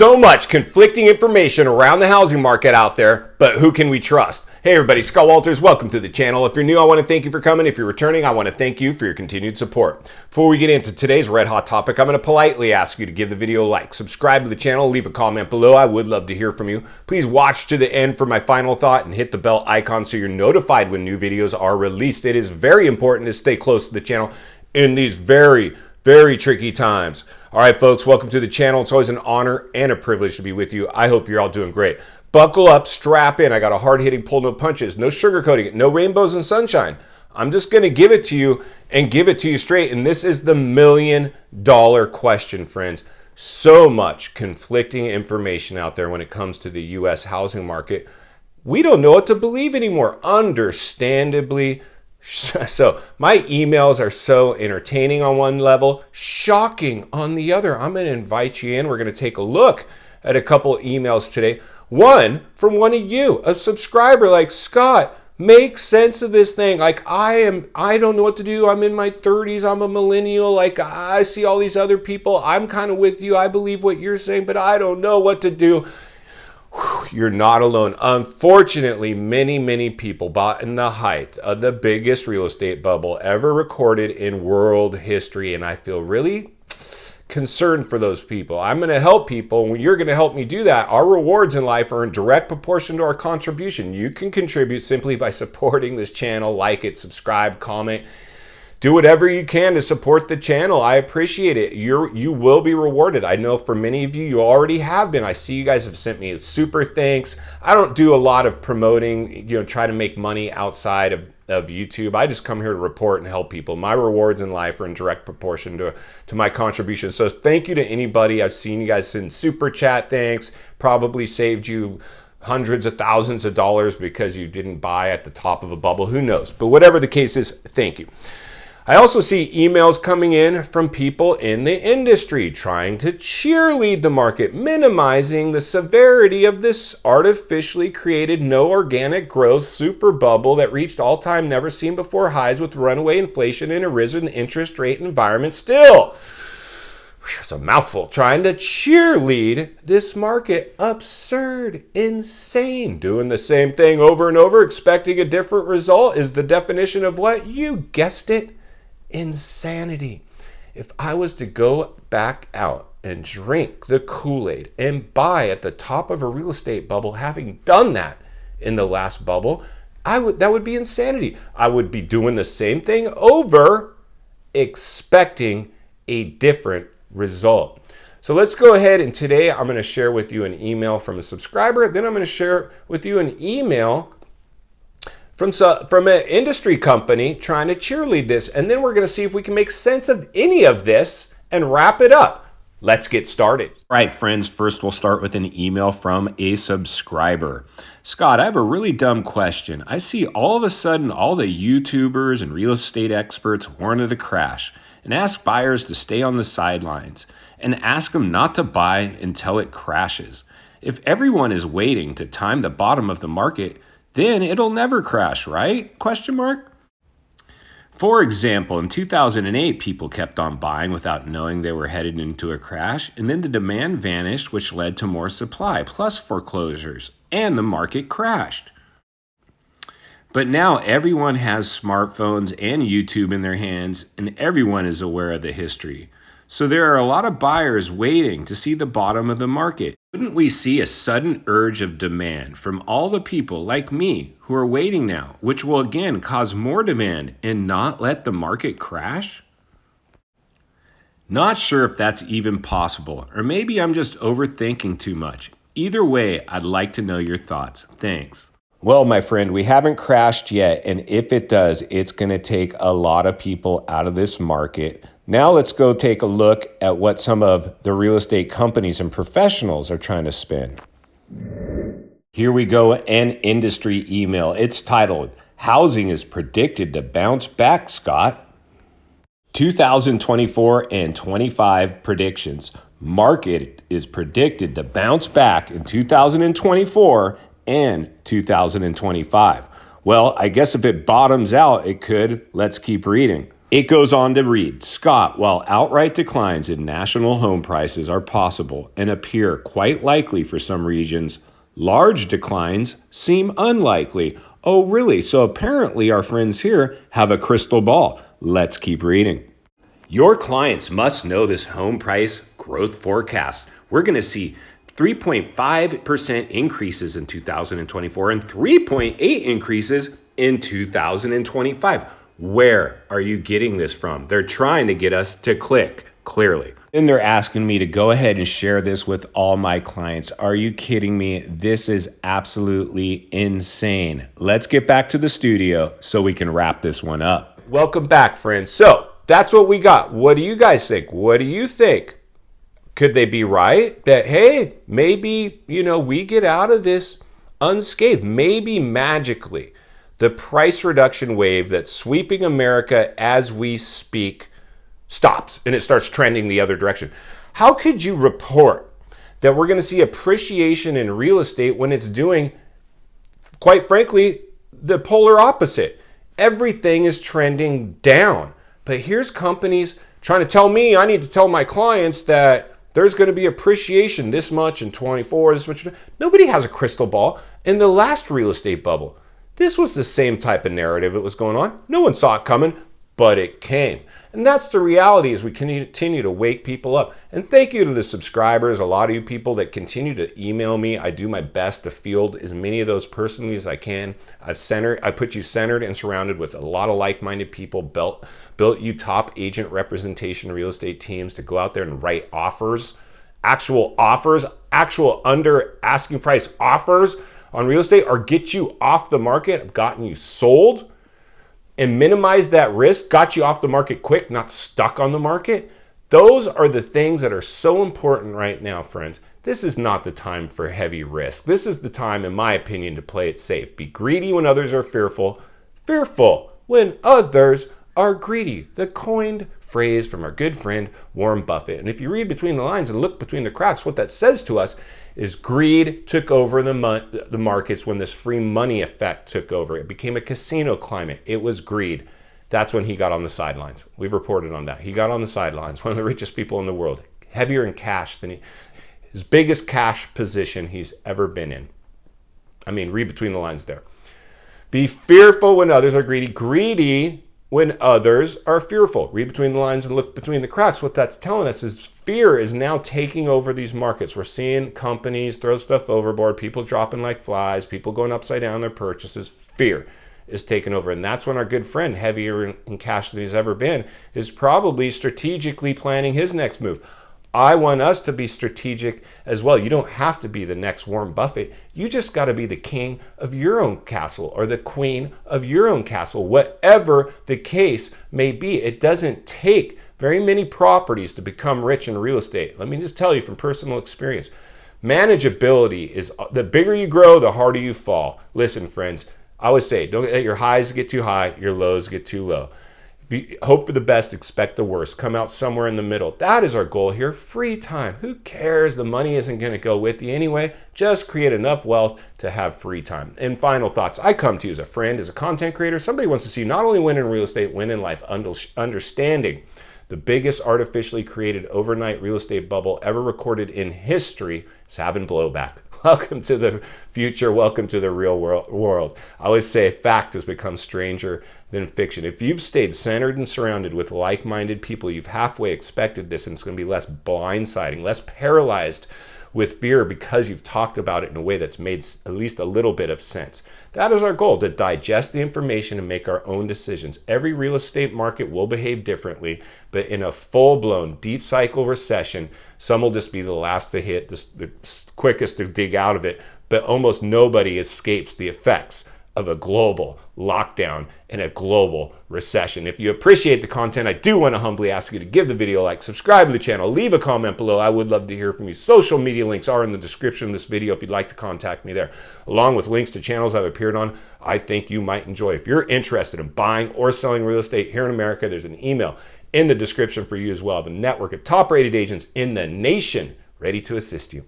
So much conflicting information around the housing market out there, but who can we trust? Hey everybody, Scott Walters, welcome to the channel. If you're new, I want to thank you for coming. If you're returning, I want to thank you for your continued support. Before we get into today's red hot topic, I'm going to politely ask you to give the video a like, subscribe to the channel, leave a comment below. I would love to hear from you. Please watch to the end for my final thought and hit the bell icon so you're notified when new videos are released. It is very important to stay close to the channel in these very tricky times. All right, folks, welcome to the channel. It's always an honor and a privilege to be with you. I hope you're all doing great. Buckle up, strap in. I got a hard-hitting pull, no punches, no sugarcoating it, no rainbows and sunshine. I'm just going to give it to you and give it to you straight. And this is the million-dollar question, friends. So much conflicting information out there when it comes to the U.S. housing market. We don't know what to believe anymore, understandably. So my emails are so entertaining on one level, shocking on the other. I'm going to invite you in. We're going to take a look at a couple emails today. One from one of you, a subscriber like, Scott, make sense of this thing. Like I don't know what to do. I'm in my 30s. I'm a millennial. Like I see all these other people. I'm kind of with you. I believe what you're saying, but I don't know what to do. You're not alone. Unfortunately, many people bought in the height of the biggest real estate bubble ever recorded in world history, and I feel really concerned for those people. I'm going to help people, and you're going to help me do that. Our rewards in life are in direct proportion to our contribution. You can contribute simply by supporting this channel, like it, subscribe, comment. Do whatever you can to support the channel. I appreciate it. You will be rewarded. I know for many of you, you already have been. I see you guys have sent me super thanks. I don't do a lot of promoting, try to make money outside of YouTube. I just come here to report and help people. My rewards in life are in direct proportion to my contribution. So thank you to anybody. I've seen you guys send super chat thanks. Probably saved you hundreds of thousands of dollars because you didn't buy at the top of a bubble. Who knows? But whatever the case is, thank you. I also see emails coming in from people in the industry trying to cheerlead the market, minimizing the severity of this artificially created no organic growth super bubble that reached all-time never seen before highs with runaway inflation and a risen interest rate environment still. It's a mouthful. Trying to cheerlead this market. Absurd. Insane. Doing the same thing over and over, expecting a different result is the definition of what? You guessed it. Insanity. If I was to go back out and drink the Kool-Aid and buy at the top of a real estate bubble, having done that in the last bubble, that would be insanity. I would be doing the same thing over, expecting a different result. So let's go ahead, and today I'm going to share with you an email from a subscriber. Then I'm going to share with you an email from an industry company trying to cheerlead this. And then we're going to see if we can make sense of any of this and wrap it up. Let's get started. All right, friends, first we'll start with an email from a subscriber. Scott, I have a really dumb question. I see all of a sudden all the YouTubers and real estate experts warn of the crash and ask buyers to stay on the sidelines and ask them not to buy until it crashes. If everyone is waiting to time the bottom of the market, then it'll never crash, right? Question mark. For example, in 2008, people kept on buying without knowing they were headed into a crash, and then the demand vanished, which led to more supply, plus foreclosures, and the market crashed. But now everyone has smartphones and YouTube in their hands, and everyone is aware of the history. So there are a lot of buyers waiting to see the bottom of the market. Wouldn't we see a sudden urge of demand from all the people like me who are waiting now, which will again cause more demand and not let the market crash? Not sure if that's even possible, or maybe I'm just overthinking too much. Either way, I'd like to know your thoughts. Thanks. Well, my friend, we haven't crashed yet, and if it does, it's going to take a lot of people out of this market. Now let's go take a look at what some of the real estate companies and professionals are trying to spin. Here we go, an industry email. It's titled, Housing is Predicted to Bounce Back, Scott. 2024 and 25 predictions. Market is predicted to bounce back in 2024 and 2025. Well, I guess if it bottoms out, it could. Let's keep reading. It goes on to read, Scott, while outright declines in national home prices are possible and appear quite likely for some regions, large declines seem unlikely. Oh, really? So apparently our friends here have a crystal ball. Let's keep reading. Your clients must know this home price growth forecast. We're going to see 3.5% increases in 2024 and 3.8 increases in 2025. Where are you getting this from? They're trying to get us to click, clearly. And they're asking me to go ahead and share this with all my clients. Are you kidding me? This is absolutely insane. Let's get back to the studio so we can wrap this one up. Welcome back, friends. So that's what we got. What do you guys think? What do you think? Could they be right that, hey, maybe, we get out of this unscathed? Maybe magically the price reduction wave that's sweeping America as we speak stops and it starts trending the other direction. How could you report that we're going to see appreciation in real estate when it's doing, quite frankly, the polar opposite? Everything is trending down. But here's companies trying to tell me I need to tell my clients that there's going to be appreciation this much in 24, this much. Nobody has a crystal ball. In the last real estate bubble, this was the same type of narrative that was going on. No one saw it coming, but it came. And that's the reality as we continue to wake people up. And thank you to the subscribers, a lot of you people that continue to email me. I do my best to field as many of those personally as I can. I put you centered and surrounded with a lot of like-minded people, built you top agent representation real estate teams to go out there and write offers, actual under asking price offers on real estate, or get you off the market. I've gotten you sold and minimize that risk, got you off the market quick, not stuck on the market. Those are the things that are so important right now, friends. This is not the time for heavy risk. This is the time, in my opinion, to play it safe. Be greedy when others are fearful, fearful when others are greedy. The coined phrase from our good friend Warren Buffett. And if you read between the lines and look between the cracks, what that says to us is greed took over the markets when this free money effect took over. It became a casino climate. It was greed. That's when he got on the sidelines. We've reported on that. He got on the sidelines, one of the richest people in the world, heavier in cash than his biggest cash position he's ever been in. I mean, read between the lines there. Be fearful when others are greedy. Greedy when others are fearful. Read between the lines and look between the cracks. What that's telling us is fear is now taking over these markets. We're seeing companies throw stuff overboard, people dropping like flies, people going upside down their purchases. Fear is taking over. And that's when our good friend, heavier in cash than he's ever been, is probably strategically planning his next move. I want us to be strategic as well. You don't have to be the next Warren Buffett. You just got to be the king of your own castle or the queen of your own castle, whatever the case may be. It doesn't take very many properties to become rich in real estate. Let me just tell you from personal experience. Manageability is the bigger you grow, the harder you fall. Listen, friends, I always say, don't let your highs get too high, your lows get too low. Hope for the best, expect the worst. Come out somewhere in the middle. That is our goal here. Free time. Who cares? The money isn't going to go with you anyway. Just create enough wealth to have free time. And final thoughts. I come to you as a friend, as a content creator. Somebody wants to see not only win in real estate, win in life, understanding the biggest artificially created overnight real estate bubble ever recorded in history is having blowback. Welcome to the future. Welcome to the real world. I always say fact has become stranger than fiction. If you've stayed centered and surrounded with like-minded people, you've halfway expected this, and it's going to be less blindsiding, less paralyzed with fear because you've talked about it in a way that's made at least a little bit of sense. That is our goal, to digest the information and make our own decisions. Every real estate market will behave differently, but in a full-blown deep cycle recession, some will just be the last to hit, the quickest to dig out of it, but almost nobody escapes the effects of a global lockdown and a global recession. If you appreciate the content, I do want to humbly ask you to give the video a like, subscribe to the channel, leave a comment below. I would love to hear from you. Social media links are in the description of this video if you'd like to contact me there, along with links to channels I've appeared on I think you might enjoy. If you're interested in buying or selling real estate here in America, there's an email in the description for you as well. The network of top-rated agents in the nation ready to assist you.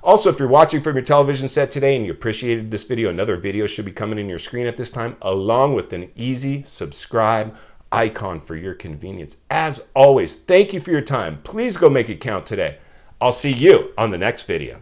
Also, if you're watching from your television set today and you appreciated this video, another video should be coming in your screen at this time, along with an easy subscribe icon for your convenience. As always, thank you for your time. Please go make it count today. I'll see you on the next video.